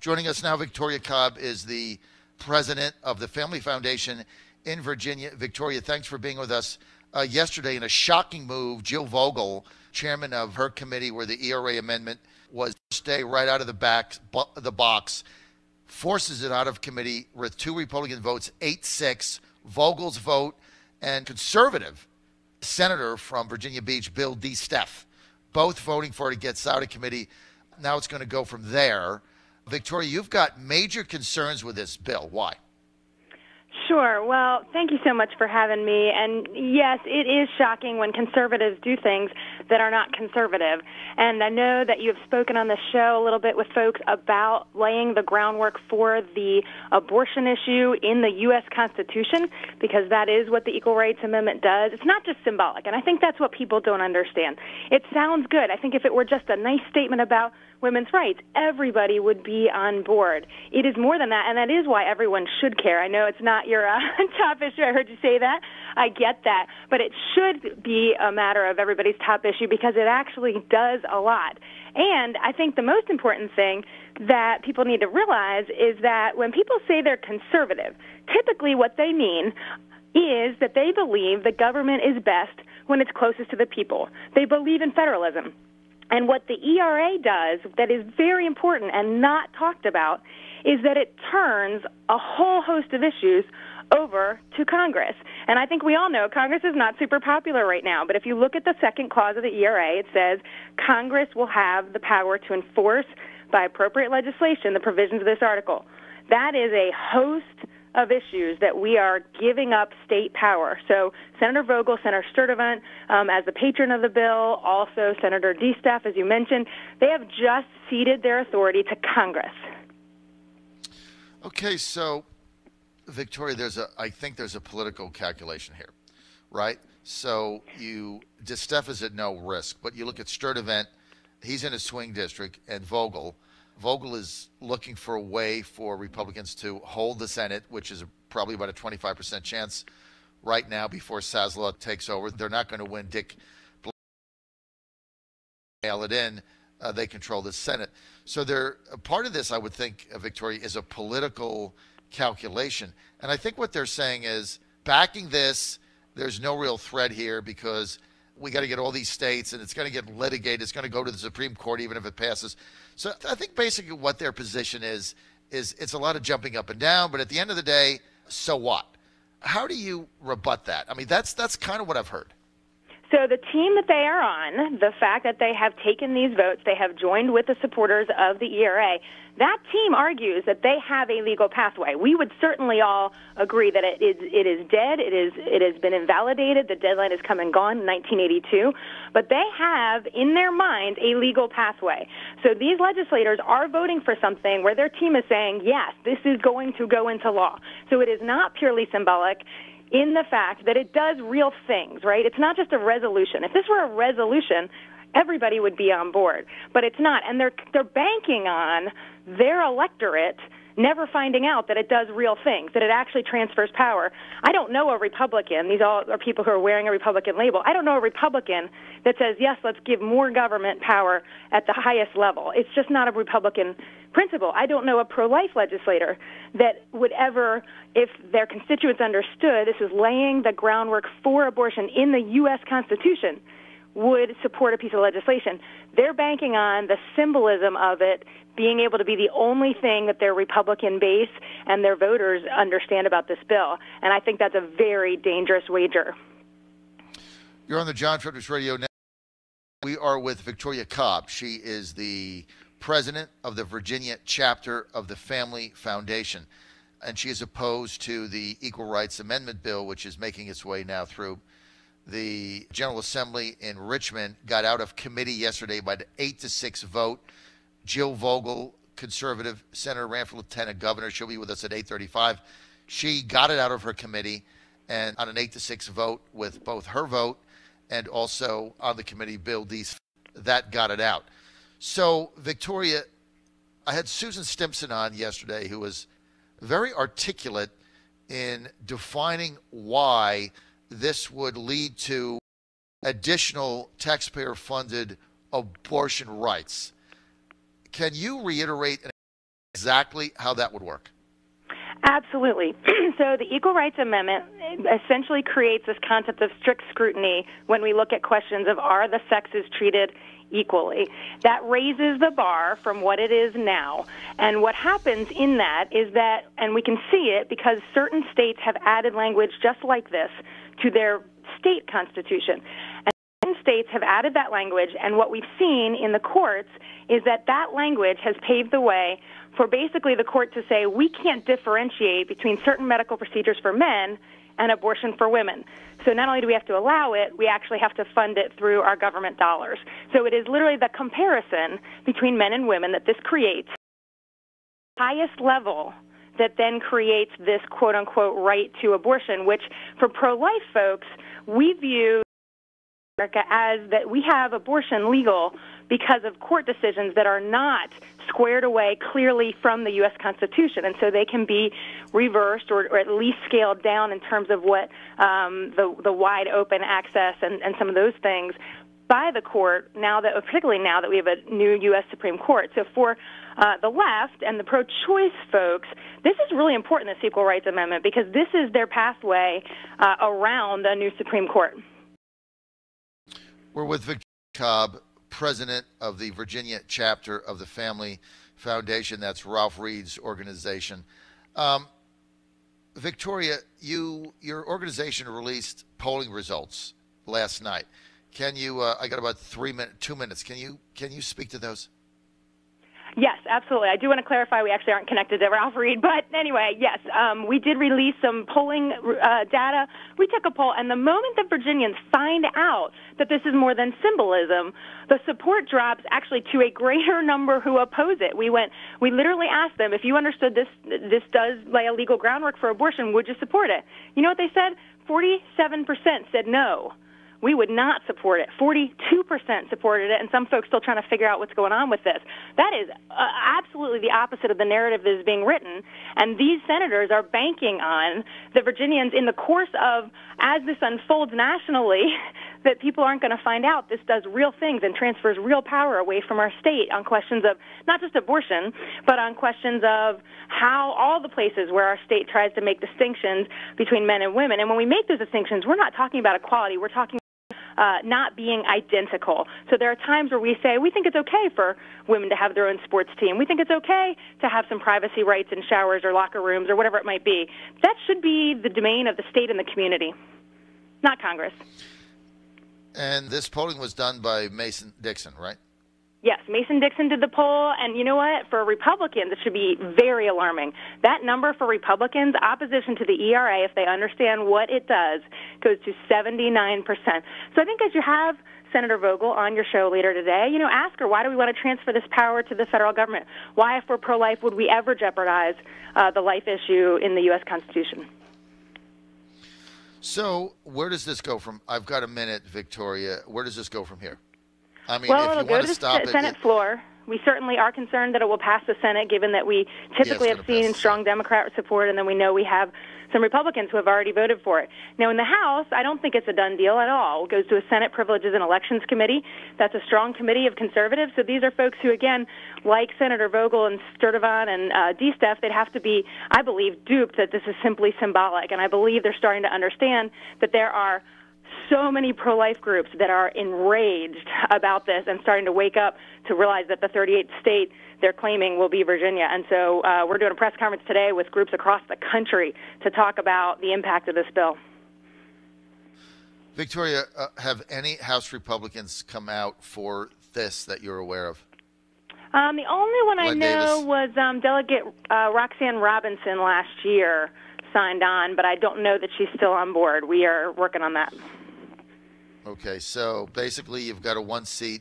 Joining us now, Victoria Cobb is the president of the Family Foundation in Virginia. Victoria, thanks for being with us. Yesterday, in a shocking move, Jill Vogel, chairman of her committee where the ERA amendment was stay right out of the box, forces it out of committee with 2 Republican votes, 8-6, Vogel's vote, and conservative senator from Virginia Beach, Bill D. Steff, both voting for it. It gets out of committee. Now it's going to go from there. Victoria, you've got major concerns with this bill. Why? Sure. Well, thank you so much for having me. And yes, it is shocking when conservatives do things that are not conservative. And I know that you have spoken on the show a little bit with folks about laying the groundwork for the abortion issue in the U.S. Constitution, because that is what the Equal Rights Amendment does. It's not just symbolic, and I think that's what people don't understand. It sounds good. I think if it were just a nice statement about women's rights, everybody would be on board. It is more than that, and that is why everyone should care. I know it's not your top issue. I heard you say that. I get that. But it should be a matter of everybody's top issue because it actually does a lot. And I think the most important thing that people need to realize is that when people say they're conservative, typically what they mean is that they believe the government is best when it's closest to the people. They believe in federalism. And what the ERA does that is very important and not talked about is that it turns a whole host of issues over to Congress. And I think we all know Congress is not super popular right now, but if you look at the second clause of the ERA, it says Congress will have the power to enforce by appropriate legislation the provisions of this article. That is a host of issues that we are giving up state power. So Senator Vogel, Senator Sturtevant, as the patron of the bill, also Senator D. Steff, as you mentioned, they have just ceded their authority to Congress. Okay, so Victoria, I think there's a political calculation here, right? So De Steff is at no risk, but you look at Sturtevant, he's in a swing district, and Vogel is looking for a way for Republicans to hold the Senate, which is probably about a 25% chance right now before Saslow takes over. They're not going to win. Dick mail it in. They control the Senate. So part of this, I would think, Victoria, is a political calculation. And I think what they're saying is backing this, there's no real threat here because we got to get all these states and it's going to get litigated. It's going to go to the Supreme Court even if it passes. So I think basically what their position is it's a lot of jumping up and down, but at the end of the day, so what? How do you rebut that? I mean, that's kind of what I've heard. So the team that they are on, the fact that they have taken these votes, they have joined with the supporters of the ERA, that team argues that they have a legal pathway. We would certainly all agree that it is dead, it has been invalidated, the deadline has come and gone in 1982, but they have in their mind a legal pathway. So these legislators are voting for something where their team is saying, yes, this is going to go into law. So it is not purely symbolic in the fact that it does real things, right? It's not just a resolution. If this were a resolution, everybody would be on board, but it's not. And they're banking on their electorate never finding out that it does real things, that it actually transfers power. I don't know a Republican, these all are people who are wearing a Republican label, I don't know a Republican that says, yes, let's give more government power at the highest level. It's just not a Republican principle. I don't know a pro-life legislator that would ever, if their constituents understood this is laying the groundwork for abortion in the U.S. Constitution, would support a piece of legislation. They're banking on the symbolism of it being able to be the only thing that their Republican base and their voters understand about this bill. And I think that's a very dangerous wager. You're on the John Frederick Radio Network. We are with Victoria Cobb. She is the president of the Virginia chapter of the Family Foundation. And she is opposed to the Equal Rights Amendment bill, which is making its way now through the General Assembly in Richmond. Got out of committee yesterday by the 8-6 vote. Jill Vogel, conservative senator, ran for lieutenant governor. She'll be with us at 8:35. She got it out of her committee, and on an 8-6 vote with both her vote and also on the committee, Bill Deese, that got it out. So, Victoria, I had Susan Stimson on yesterday, who was very articulate in defining why this would lead to additional taxpayer-funded abortion rights. Can you reiterate exactly how that would work? Absolutely. So the Equal Rights Amendment essentially creates this concept of strict scrutiny when we look at questions of are the sexes treated equally. That raises the bar from what it is now. And what happens in that is that, and we can see it because certain states have added language just like this to their state constitution. And certain states have added that language, and what we've seen in the courts is that that language has paved the way for basically the court to say we can't differentiate between certain medical procedures for men and abortion for women. So not only do we have to allow it, we actually have to fund it through our government dollars. So it is literally the comparison between men and women that this creates, highest level that then creates this quote-unquote right to abortion, which for pro-life folks, we view America as that we have abortion legal because of court decisions that are not squared away clearly from the U.S. Constitution, and so they can be reversed or at least scaled down in terms of what the wide open access and some of those things by the court, particularly now that we have a new U.S. Supreme Court. So for the left and the pro-choice folks, this is really important, this Equal Rights Amendment, because this is their pathway around a new Supreme Court. We're with Victoria Cobb, president of the Virginia chapter of the Family Foundation. That's Ralph Reed's organization. Victoria, your organization released polling results last night. Can you? I got about 2 minutes. Can you speak to those? Yes, absolutely. I do want to clarify we actually aren't connected to Ralph Reed, but anyway, yes, we did release some polling data. We took a poll, and the moment that Virginians find out that this is more than symbolism, the support drops actually to a greater number who oppose it. We literally asked them, if you understood this does lay a legal groundwork for abortion, would you support it? You know what they said? 47% said no. We would not support it. 42% supported it, and some folks still trying to figure out what's going on with this. That is absolutely the opposite of the narrative that is being written, and these senators are banking on the Virginians in the course of, as this unfolds nationally, that people aren't going to find out this does real things and transfers real power away from our state on questions of not just abortion, but on questions of how all the places where our state tries to make distinctions between men and women. And when we make those distinctions, we're not talking about equality. We're talking not being identical. So there are times where we say we think it's okay for women to have their own sports team. We think it's okay to have some privacy rights in showers or locker rooms or whatever it might be. That should be the domain of the state and the community, not Congress. And this polling was done by Mason-Dixon, right? Yes, Mason-Dixon did the poll, and you know what? For Republicans, it should be very alarming. That number for Republicans, opposition to the ERA, if they understand what it does, goes to 79%. So I think as you have Senator Vogel on your show later today, ask her, why do we want to transfer this power to the federal government? Why, if we're pro-life, would we ever jeopardize the life issue in the U.S. Constitution? So where does this go from? I've got a minute, Victoria. Where does this go from here? I mean, well, if it'll you go want to to stop the Senate floor. We certainly are concerned that it will pass the Senate, given that we typically have seen strong Democrat support, and then we know we have some Republicans who have already voted for it. Now, in the House, I don't think it's a done deal at all. It goes to a Senate Privileges and Elections Committee. That's a strong committee of conservatives. So these are folks who, again, like Senator Vogel and Sturtevant and DeSteph, they'd have to be, I believe, duped that this is simply symbolic. And I believe they're starting to understand that there are so many pro-life groups that are enraged about this and starting to wake up to realize that the 38th state they're claiming will be Virginia. And so we're doing a press conference today with groups across the country to talk about the impact of this bill. Victoria, have any House Republicans come out for this that you're aware of? The only one I know Davis. was Delegate Roxanne Robinson last year signed on, but I don't know that she's still on board. We are working on that. Okay, so basically you've got a one-seat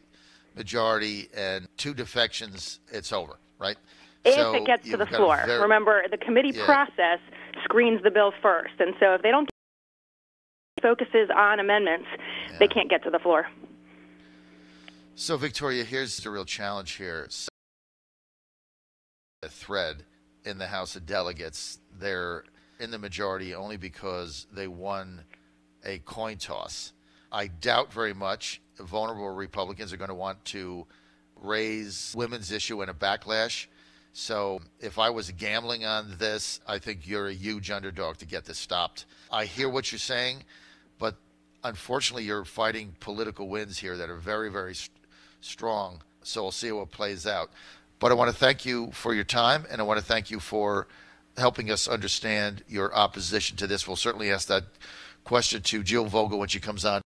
majority and two defections, it's over, right? If it gets to the floor. Remember, the committee process screens the bill first, and so if they don't get focuses on amendments, they can't get to the floor. So, Victoria, here's the real challenge here. So, a thread in the House of Delegates, they're in the majority only because they won a coin toss. I doubt very much vulnerable Republicans are going to want to raise women's issue in a backlash. So if I was gambling on this, I think you're a huge underdog to get this stopped. I hear what you're saying, but unfortunately you're fighting political winds here that are very, very strong. So we'll see how it plays out. But I want to thank you for your time, and I want to thank you for helping us understand your opposition to this. We'll certainly ask that question to Jill Vogel when she comes on.